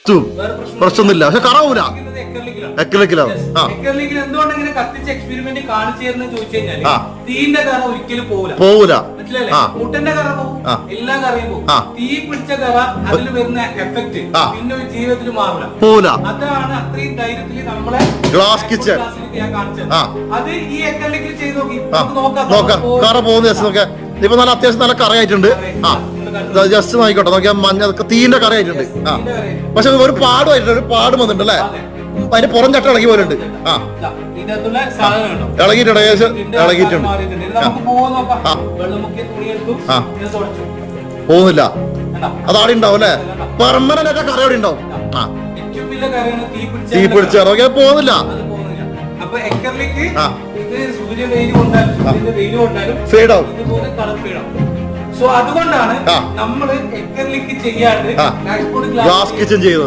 പ്രശ്നമൊന്നുമില്ല. പക്ഷെ കറവൂല. എക്കലിക്കിലാണ്. എന്തുകൊണ്ട് ഇങ്ങനെ കത്തിച്ച് എക്സ്പെരിമെന്റ് കാണിച്ചേർന്ന് ചോദിച്ചു കഴിഞ്ഞാല് തീന്റെ കറ ഒരിക്കലും പോവൂല. മനസ്സിലല്ലേ? മുട്ടന്റെ കറ പോകും, എല്ലാ കറയും പോകും. തീ പിടിച്ച കറ അതിൽ വരുന്ന എഫക്ട് പിന്നെ ഒരു ജീവിതത്തിൽ മാറൂല. അതാണ് അത്രയും ധൈര്യത്തിൽ നമ്മളെ ഗ്ലാസ് കിച്ചൺ കാണിച്ചത്. അത് ഈ എക്കലിക്കിൽ ചെയ്ത് നോക്കി നോക്കാം. കറ പോകുന്ന ഇപ്പൊ നല്ല അത്യാവശ്യം നല്ല കറയായിട്ടുണ്ട്. ജസ്റ്റ് നോക്കിക്കോട്ടെ. നോക്കിയാൽ മഞ്ഞ തീന്റെ കറയായിട്ടുണ്ട്. പക്ഷെ ഒരു പാടുമായിട്ടുണ്ട്. ഒരു പാടും വന്നിട്ടുണ്ട് അല്ലേ? അതിന്റെ പുറം ചട്ട ഇളകി പോലുണ്ട്. ഇളകിയിട്ടുണ്ട്. ഏകദേശം ഇളകിയിട്ടുണ്ട്. പോകുന്നില്ല. അതാടെ ഉണ്ടാവും അല്ലെ? പെർമനന്റ് ആയിട്ട് കറ അവിടെ ഉണ്ടാവും. തീ പിടിച്ച നോക്കിയാൽ പോകുന്നില്ല. ഫെയ്ഡ് ആവും. സോ അതുകൊണ്ടാണ് നമ്മൾ എക്കർലിക്ക് ചെയ്യാണ്ട് ഗ്ലാസ് കിച്ചൺ ചെയ്യുന്നത്.